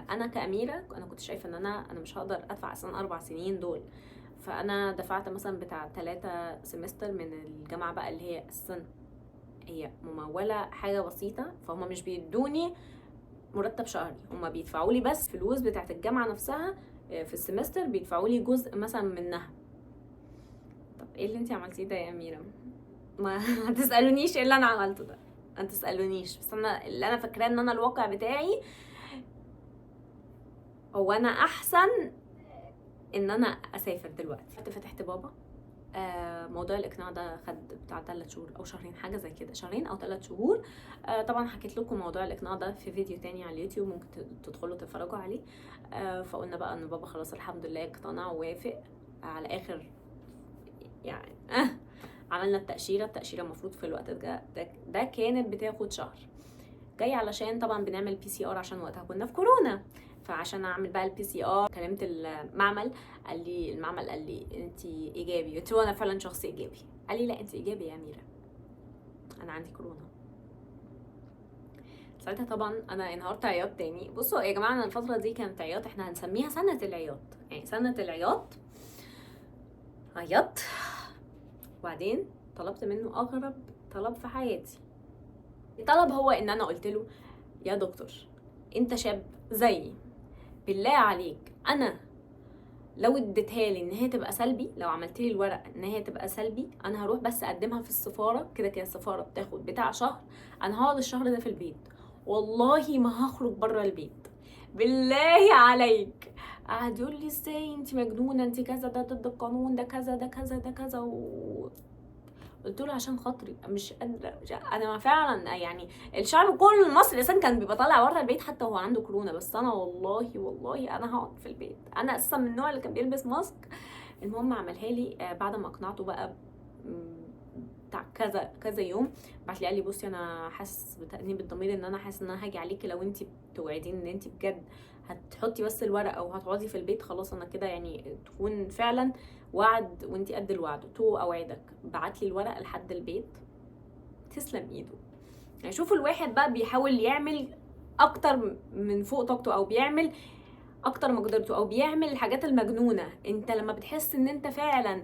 انا كأميرة انا كنت شايفة ان انا مش هقدر ادفع اصلا 4 سنين دول، فانا دفعت مثلا بتاع 3 سمستر من الجامعة بقى اللي هي السنة هي ممولة حاجة بسيطة، فهم مش بيدوني مرتب شهري، هم بيدفعوا لي بس فلوس بتاعت الجامعة نفسها. في السمستر بيدفعوا لي جزء مثلا منها. طب ايه اللي انتي عملتيه ده يا أميرة؟ ما هتسألونيش ايه اللي انا عملته ده، ما تسألونيش، بس انا اللي انا فاكراه ان انا الواقع بتاعي هو انا احسن ان انا اسافر دلوقتي. فتحت بابا. موضوع الاقناع ده خد بتاع 3 شهور او شهرين، حاجه زي كده، شهرين او 3 شهور. طبعا حكيت لكم موضوع الاقناع ده في فيديو تاني على اليوتيوب، ممكن تدخلوا تتفرجوا عليه. فقلنا بقى ان بابا خلاص الحمد لله اقتنع ووافق على اخر يعني عملنا التأشيرة المفروض في الوقت ده كانت بتاخد شهر. جاي علشان طبعا بنعمل PCR عشان وقتها كنا في كورونا. فعشان اعمل بقى PCR كلمت المعمل، المعمل قال لي انت ايجابي. قلت له انا فعلا شخص ايجابي. قال لي لا انت ايجابي يا اميره، انا عندي كورونا. ساعتها طبعا انا انهارت عياط تاني. بصوا يا جماعه، انا الفتره دي كانت عياط، احنا هنسميها سنه العياط، يعني سنه العياط. عيطت وبعدين طلبت منه اغرب طلب في حياتي. الطلب هو ان انا قلت له يا دكتور انت شاب زيي، بالله عليك انا لو اديتها لي ان هي تبقى سلبي، لو عملت لي الورق ان هي تبقى سلبي، انا هروح بس اقدمها في السفاره، كده كده السفاره بتاخد بتاع شهر، انا هقعد الشهر ده في البيت، والله ما هخرج بره البيت، بالله عليك. قعد يقول لي ازاي انت مجنونه، انت كذا، ده ضد القانون، ده كذا ده كذا ده كذا قلت له عشان خاطري مش قادره، انا فعلا يعني الشعب كله المصري اساسا كان بيبقى طالع بره البيت حتى وهو عنده كورونا، بس انا والله انا هقعد في البيت. انا اساسا من النوع اللي كان بيلبس ماسك. المهم عملها لي بعد ما اقنعته بقى بتاع كذا كذا يوم. بعت لي قال لي بصي انا حاسس بتأنيب الضمير ان انا حاسس ان انا هاجي عليكي لو انت توعديني ان انت بجد هتحطي بس الورقه وهتقعدي في البيت، خلاص انا كده يعني تكون فعلا وعد وانتي قد الوعد. تو اوعدك. بعت لي الورق لحد البيت. تسلم ايده. يعني شوفوا الواحد بقى بيحاول يعمل اكتر من فوق طاقته، او بيعمل اكتر مقدرته، او بيعمل الحاجات المجنونه. انت لما بتحس ان انت فعلا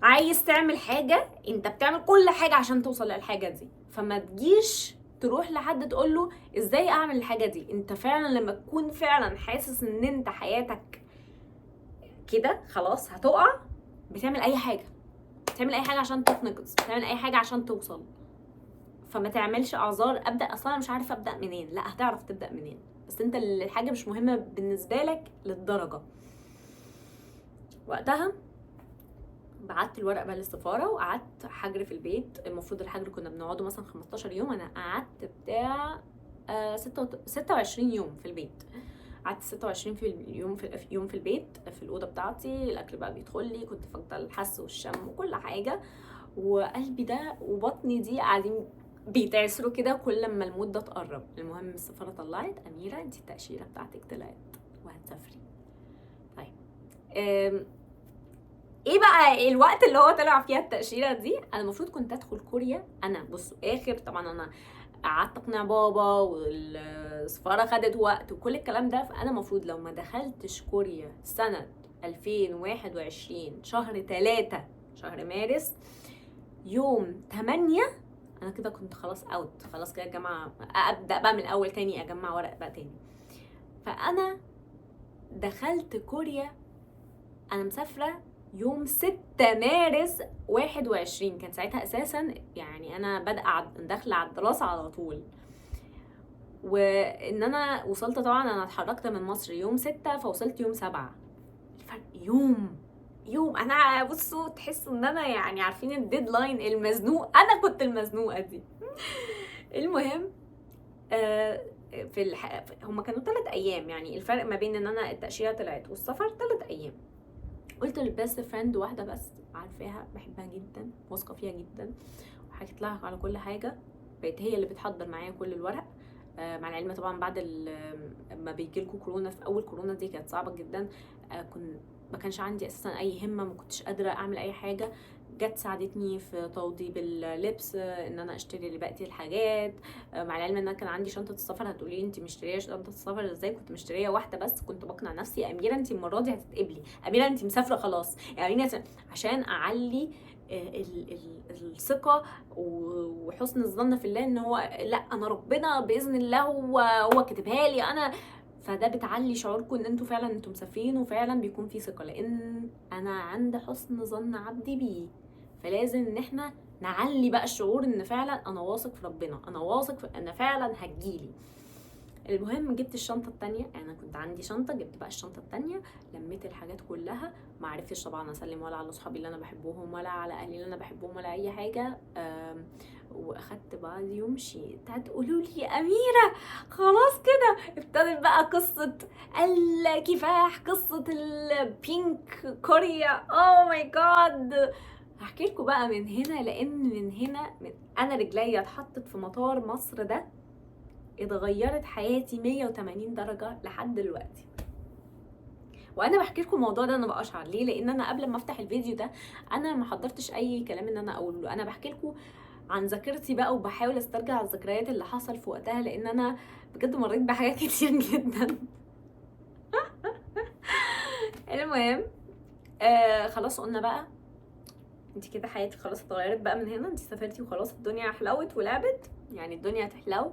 عايز تعمل حاجه، انت بتعمل كل حاجه عشان توصل للحاجه دي، فما تجيش تروح لحد تقول له ازاي اعمل الحاجه دي. انت فعلا لما تكون فعلا حاسس ان انت حياتك كده خلاص هتقع، بتعمل اي حاجه، بتعمل اي حاجه عشان تتنقص، بتعمل اي حاجه عشان توصل. فما تعملش اعذار ابدا اصلا انا مش عارفه ابدا منين، لا هتعرف تبدا منين، بس انت الحاجه مش مهمه بالنسبه لك للدرجه. وقتها بعت الورق بقى للسفاره وقعدت حجر في البيت. المفروض الحجر كنا بنقعده مثلا 15 يوم، انا قعدت بتاع 26 يوم في البيت. قعدت 26 يوم في البيت في الاوضه بتاعتي. الاكل بقى بيدخل لي، كنت فاقده الحس والشم وكل حاجه، وقلبي ده وبطني دي قاعدين بيتعسروا كده كل ما المده تقرب. المهم السفاره طلعت اميره انت التاشيره بتاعتك طلعت وهتسافري. طيب ايه بقى الوقت اللي هو طلع فيها التاشيره دي؟ انا المفروض كنت ادخل كوريا. انا بصوا اخر طبعا انا قعدت اقنع بابا والسفاره خدت وقت وكل الكلام ده، فانا المفروض لو ما دخلتش كوريا سنه 2021 شهر 3 شهر مارس يوم 8 انا كده كنت خلاص اوت، خلاص كده يا جماعه ابدا بقى من الاول تاني، اجمع ورق بقى تاني. فانا دخلت كوريا انا مسافره يوم 6 مارس 21. كان ساعتها اساسا يعني انا داخله على الدراسه على طول. وان انا وصلت طبعا، انا اتحركت من مصر يوم 6 فوصلت يوم 7. الفرق يوم انا بصوا تحسوا ان انا يعني عارفين الديدلاين المزنوق، انا كنت المزنوقه دي. المهم هما كانوا 3 ايام، يعني الفرق ما بين ان انا التاشيره طلعت والسفر 3 ايام. قلت للبيست فريند واحده بس عارفاها بحبها جدا واثقه فيها جدا، وحكيت لها على كل حاجه، بقت هي اللي بتحضر معايا كل الورق. مع العلم طبعا بعد ما بيجيلكوا كورونا، في اول كورونا دي كانت صعبه جدا. كنت ما كانش عندي اساسا اي همه، ما كنتش قادره اعمل اي حاجه. جت ساعدتني في توضيب اللبس، ان انا اشتري لبقتي الحاجات. مع العلم ان انا كان عندي شنطه السفر. هتقولي انت مشتريه شنطه السفر ازاي؟ كنت مشتريه واحده بس، كنت بقنع نفسي يا اميره انت المره دي هتتقبلي، اميره انت مسافره خلاص يعني، عشان اعلي الثقه وحسن الظن في الله، ان هو لا انا ربنا باذن الله هو كاتبها لي انا. فده بتعلي شعوركم ان انتوا فعلا انتوا مسافرين، وفعلا بيكون في ثقه، لان انا عند حسن ظن عبدي بيه. فلازم ان احنا نعلي بقى الشعور ان فعلا انا واثق في ربنا، انا واثق في ان فعلا هتجيلي. المهم جبت الشنطه التانية، انا كنت عندي شنطه، جبت بقى الشنطه التانية، لميت الحاجات كلها. ما عرفتش طبعا اسلم ولا على اصحابي اللي انا بحبهم، ولا على اهلي اللي انا بحبهم، ولا اي حاجه. واخدت بعض يوم مشيت. هتقولوا لي يا اميره خلاص كده ابتدت بقى قصه الكفاح، قصه البينك كوريا، اوه ماي جاد. هحكي لكم بقى من هنا، لان من هنا انا رجليا اتحطت في مطار مصر ده، اتغيرت حياتي 180 درجه لحد دلوقتي. وانا بحكي لكم الموضوع ده انا بقشعر ليه، لان انا قبل ما افتح الفيديو ده انا ما حضرتش اي كلام ان انا اقوله. انا بحكي لكم عن ذاكرتي بقى، وبحاول استرجع الذكريات اللي حصل في وقتها، لان انا بجد مريت بحاجات كتير جدا. المهم خلاص قلنا بقى انت كده حياتي خلاص اتغيرت بقى من هنا، انت سافرتي وخلاص الدنيا حلوت ولعبت، يعني الدنيا هتحلو.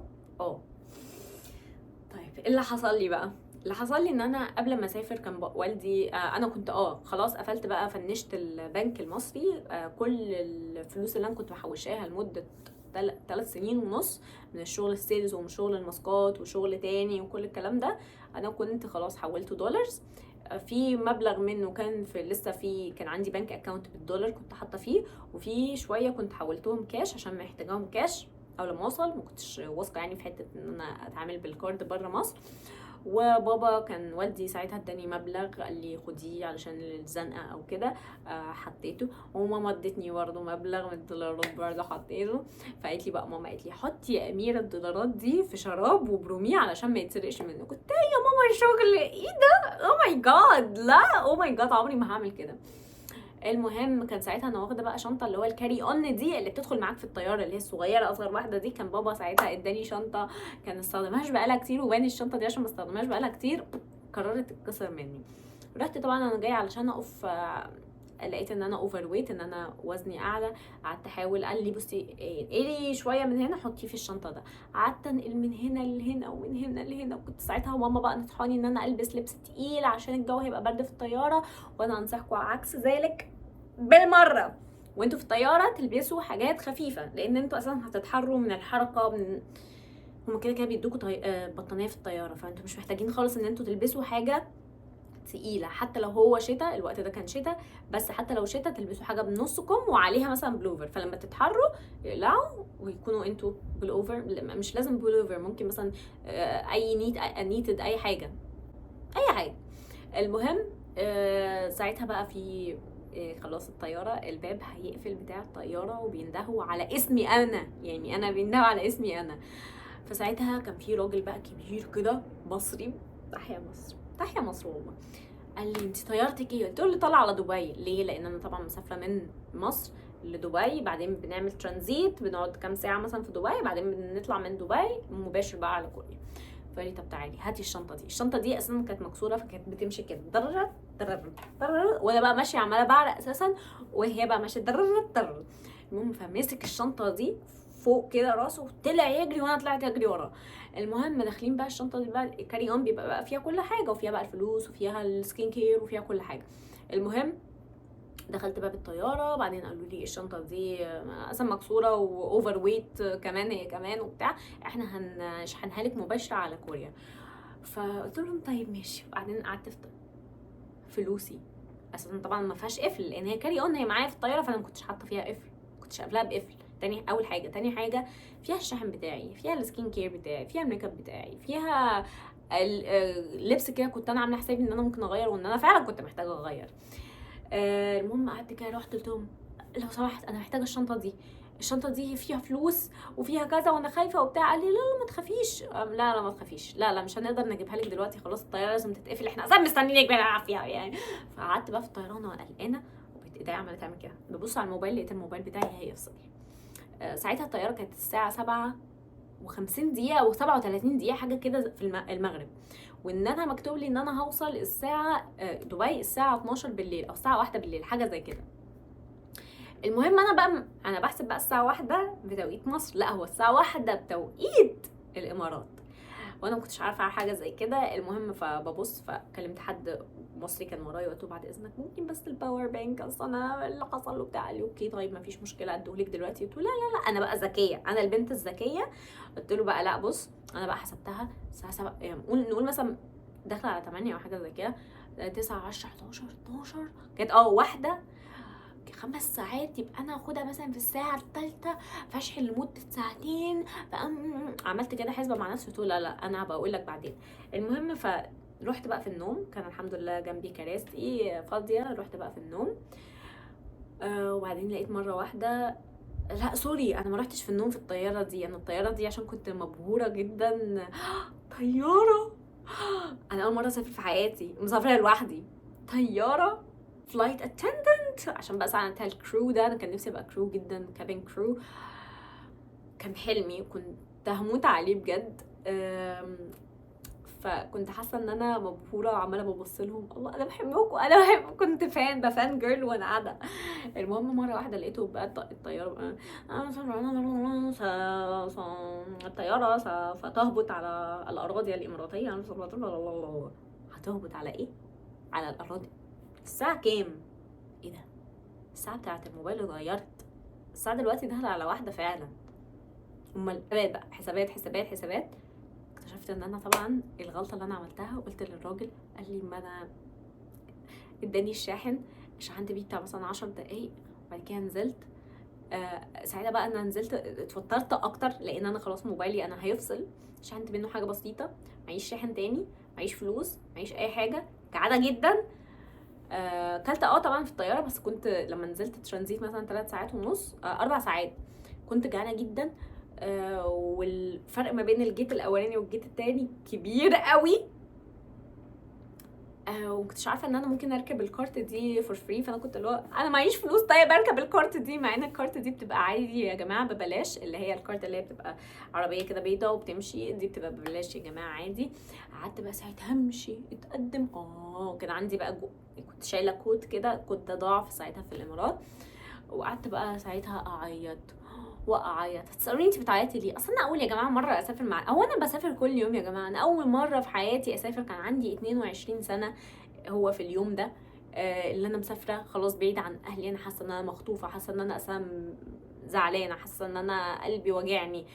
طيب ايه اللي حصل لي بقى؟ اللي حصل لي ان انا قبل ما اسافر كان والدي انا كنت خلاص قفلت بقى، فنشت البنك المصري. كل الفلوس اللي انا كنت محوشاها لمده 3 سنين ونص من الشغل السيلز ومن شغل الماسكات وشغل تاني وكل الكلام ده، انا كنت خلاص حولته دولارز. في مبلغ منه كان لسه كان عندي بنك اكاونت بالدولار كنت حاطه فيه، وفي شويه كنت حولتهم كاش عشان محتاجاهم كاش. اول لما اوصل ما كنتش واثقه يعني في حته ان انا اتعامل بالكارد بره مصر. وبابا كان والدي ساعتها اداني مبلغ، قال لي خديه علشان الزنقه او كده، حطيته. وماما ادتني برضه مبلغ من الدولارات برضه حطيته. فقالت لي بقى ماما، قالت لي حطي يا اميره الدولارات دي في شراب وبروميه علشان ما يتسرقش منك. كنت يا ماما الشغل ايه ده؟ او ماي جاد، لا او ماي جاد عمري ما هعمل كده. المهم كان ساعتها انا واخده بقى شنطه اللي هو الكاري اون دي اللي بتدخل معاك في الطياره، اللي هي الصغيره اصغر واحده دي. كان بابا ساعتها اداني شنطه كان استخدمهاش بقالها كتير، وباني الشنطه دي عشان ما استخدمهاش بقالها كتير قررت تتكسر مني. رحت طبعا انا جايه علشان اقف، لقيت ان انا اوفر ويت، ان انا وزني اعلى. قعدت احاول، قال لي بصي انقلي شويه من هنا حطيه في الشنطه ده. قعدت انقل من هنا لهنا ومن هنا لهنا. وكنت ساعتها ماما بقى نصحاني ان انا البس لبس تقيل عشان الجو هيبقى برد في الطياره، وانا انصحكم عكس ذلك بالمره. وانتوا في الطياره تلبسوا حاجات خفيفه، لان انتوا اساسا هتتحروا من الحركه، من هما كده بيدوكوا بطانيه في الطياره، فانتوا مش محتاجين خالص ان انتوا تلبسوا حاجه تقيله. حتى لو هو شتاء، الوقت ده كان شتاء، بس حتى لو شتاء تلبسوا حاجه بنص كم وعليها مثلا بلوفر، فلما تتحروا يقلعوا ويكونوا انتوا بلوفر. مش لازم بلوفر، ممكن مثلا اي نيتد اي حاجه اي حاجه. المهم ساعتها بقى في خلاص الطياره الباب هيقفل بتاع الطياره، وبيندهوا على اسمي انا، يعني انا بيندهوا على اسمي انا. فساعتها كان في راجل بقى كبير كده مصري، تحيا مصر تحيا مصر والله، قال لي انت طيارتك ايه؟ قلت له طالعه على دبي. ليه؟ لان انا طبعا مسافره من مصر لدبي، بعدين بنعمل ترانزيت بنقعد كام ساعه مثلا في دبي، بعدين بنطلع من دبي مباشر بقى على كوريا. فقال لي طب تعالي هاتي الشنطه دي. الشنطه دي اساسا كانت مكسوره، فكانت بتمشي كده درر درر درر، وانا بقى ماشيه عماله بعرق اساسا، وهي بقى ماشيه درر درر. المهم فمسك الشنطه دي فوق كده راسه وطلع يجري، وانا طلعت اجري وراه. المهم داخلين بقى الشنطه دي بقى الكاري اون بيبقى بقى فيها كل حاجه، وفيها بقى الفلوس وفيها السكين كير وفيها كل حاجه. المهم دخلت باب الطياره، بعدين قالوا لي الشنطه دي اصلا مكسوره واوفر ويت كمان هي كمان وبتاع، احنا هنشحنها لك مباشره على كوريا. فقلت لهم طيب ماشي. بعدين قعدت فلوسي اساسا طبعا ما فيهاش قفل، لان هي كاري اون هي معايا في الطياره، فانا ما كنتش حاطه فيها قفل، ما كنتش قافلاها بقفل. اول حاجه. تاني حاجه فيها الشحن بتاعي، فيها السكين كير بتاعي، فيها الميك اب بتاعي، فيها اللبس كده كنت انا عامله حسابي ان انا ممكن اغير، وان انا فعلا كنت محتاجه اغير. المهم قعدت كده، رحت قلت لهم لو سمحت انا محتاجه الشنطه دي، الشنطه دي فيها فلوس وفيها كذا وانا خايفه وبتاع. قال لي لا ما تخافيش، لا ما تخافيش، لا مش هنقدر نجيبها لك دلوقتي، خلاص الطياره لازم تتقفل، احنا اصلا مستنيينك بالعافيه يعني. فقعدت بقى في الطيران وانا قلقانه ايديا عماله تعمل كده، ببص على الموبايل لقيت الموبايل بتاعي هيفصل. ساعتها الطياره كانت الساعه 7:50 او 37 حاجه كده في المغرب، وان انا مكتوب لي ان انا هوصل الساعه دبي الساعه 12 بالليل او الساعه 1 بالليل حاجه زي كده. المهم انا بحسب بقى الساعه 1 بتوقيت مصر، لا هو الساعه 1 بتوقيت الامارات، وانا ما كنتش عارفه حاجه زي كده. المهم فببص فكلمت حد مصري كان ورايا وقلت له بعد اذنك ممكن بس الباور بانك، اصل انا اللي حصل له بتاع. قال لي اوكي طيب ما فيش مشكله اديهولك دلوقتي. قلت له لا لا لا، انا بقى ذكيه، انا البنت الذكيه. قلت له بقى لا بص انا بقى حسبتها الساعه 7 يعني نقول مثلا داخله على 8 او حاجه زي كده، 9 10 11 12 كانت واحده 5 ساعات، يبقى انا اخدها مثلا في الساعه الثالثه فاشحن لمده ساعتين. عملت كده حسبه مع نفسي، قلت لا لا انا هبقى اقول لك بعدين. المهم فرحت بقى في النوم، كان الحمد لله جنبي كراسي فاضيه، رحت بقى في النوم. وبعدين لقيت مره واحده، لا سوري انا ما رحتش في النوم في الطياره دي، انا الطياره دي عشان كنت مبهوره جدا. طياره، انا اول مره اسافر في حياتي، مسافره لوحدي طياره فلايت اتندنت، عشان بقى ساعتها الكرو ده انا كان نفسي ابقى كرو جدا، كابين كرو كان حلمي وكنت هموت عليه بجد. فكنت حاسه ان انا مبهوره وعماله ببص لهم، الله انا بحبكم انا بحب، كنت فان جيرل وانا قاعده. المهم مره واحده لقيته بقى الطياره الطياره سوف تهبط على الاراضي الاماراتيه. هتهبط على ايه؟ على الاراضي. الساعه كام؟ ايه ده؟ الساعه بتاعت الموبايل اتغيرت، الساعه دلوقتي داخله على 1 فعلا. امال بقى حسابات حسابات حسابات. اكتشفت ان انا طبعا الغلطه اللي انا عملتها، قلت للراجل، قال لي ما انا اداني الشاحن بيه بتاع مثلا 10 دقايق، وبعد كده نزلت. ساعتها بقى انا نزلت اتوترت اكتر لان انا خلاص موبايلي انا هيفصل، شحنت منه حاجه بسيطه، معيش شاحن تاني، معيش فلوس، معيش اي حاجه، جعانه جدا. كلت طبعا في الطياره، بس كنت لما نزلت ترانزيت مثلا 3 ساعات ونص 4 ساعات كنت جعانه جدا. والفرق ما بين الجيت الاولاني والجيت التاني كبير قوي. ومكنتش عارفه ان انا ممكن اركب الكارت دي فور فري، فانا كنت اللي هو انا معيش فلوس طيب اركب الكارت دي، مع ان الكارت دي بتبقى عادي يا جماعه ببلاش، اللي هي الكارت اللي هي بتبقى عربيه كده بيضه وبتمشي، دي بتبقى ببلاش يا جماعه عادي. قعدت بقى ساعتها امشي اتقدم، كان عندي بقى كنت شايله كود كده، كنت ضاع في ساعتها في الامارات، وقعدت بقى ساعتها اعيط واعيط. هتسالوني انت بتعيطي ليه؟ اصل انا اول يا جماعه مره اسافر انا بسافر كل يوم يا جماعه، انا اول مره في حياتي اسافر كان عندي 22 سنه، هو في اليوم ده اللي انا مسافره خلاص بعيد عن اهلي، انا حاسه ان انا مخطوفه، حاسه ان انا اصلا زعلانه، حاسه ان انا قلبي وجعني.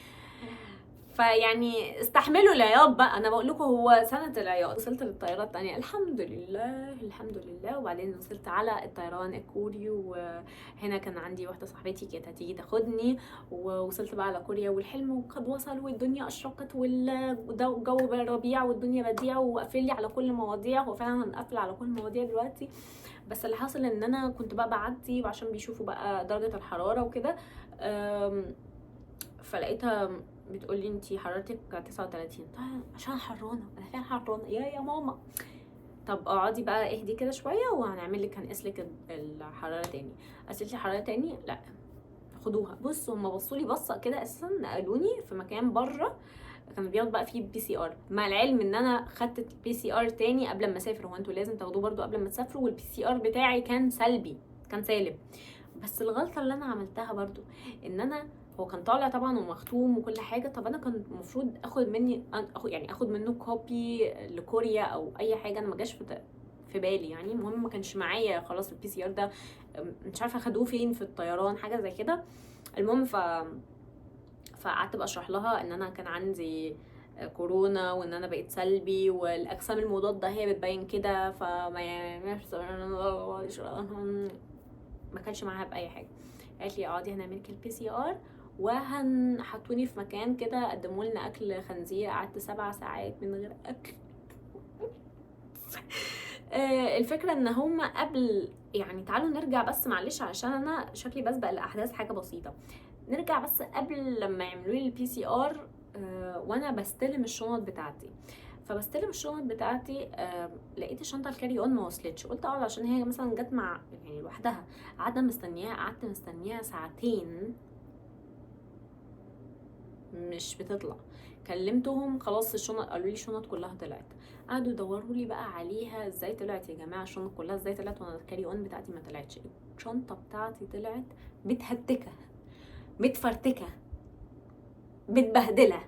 فيعني استحملوا العياط بقى، انا بقول لكم هو سنه العياط. وصلت للطياره الثانيه الحمد لله الحمد لله، وبعدين وصلت على الطيران الكوري، وهنا كان عندي واحده صاحبتي كانت هتيجي تاخدني، ووصلت بقى على كوريا والحلم قد وصل والدنيا اشرقت والجو بقى ربيع والدنيا بديع، وقفل لي على كل مواضيع، هو فعلا هنقفل على كل المواضيع دلوقتي. بس اللي حصل ان انا كنت بقى بعدي وعشان بيشوفوا بقى درجه الحراره وكده، فلقيتها بتقولي انتي حرارتك 39. طيب عشان حرانه، انا فعلا حرانه يا ماما. طب اقعدي بقى اهدي كده شويه وهنعمل لك هنقيس لك الحراره تاني. قست لي حراره تاني، لا خدوها. بصوا هم بصوا لي بصه كده، اساسا نقلوني في مكان بره كانوا بياخدوا بقى فيه PCR، مع العلم ان انا خدت PCR تاني قبل ما اسافر، هو انتوا لازم تاخدوه برضو قبل ما تسافروا، والPCR بتاعي كان سلبي، كان سالب. بس الغلطه اللي انا عملتها برضو ان انا، هو كان طالع طبعا ومختوم وكل حاجه، طب انا كان المفروض اخد منه كوبي لكوريا او اي حاجه، انا ما جاش في بالي يعني. المهم ما كانش معايا خلاص الPCR ده، مش عارفه خدوه فين في الطيران حاجه زي كده. المهم فقعدت بقى اشرح لها ان انا كان عندي كورونا وان انا بقيت سلبي والاجسام المضاده هي بتبين كده، ما كانش معاها باي حاجه. قالت لي اقعدي هنعمل لك الPCR، حطوني في مكان كده قدموا لنا اكل خنزير، قعدت 7 ساعات من غير اكل. الفكره ان هم قبل يعني، تعالوا نرجع بس معلش عشان انا شكلي بسبق الاحداث حاجه بسيطه، نرجع بس قبل لما يعملوا لي الPCR وانا بستلم الشنط بتاعتي. فبستلم الشنط بتاعتي، لقيت الشنطه الكاري اون ما وصلتش. قلت اقعد عشان هي مثلا جت مع يعني لوحدها. قعدت مستنياها ساعتين مش بتطلع. كلمتهم خلاص الشنط، قالوا لي الشنط كلها طلعت. قعدوا يدوروا لي بقى عليها ازاي طلعت يا جماعه، الشنط كلها ازاي طلعت وانا الكاري اون بتاعتي ما طلعتش. الشنطه بتاعتي طلعت متهتكه، متفرتكه، متبهدله.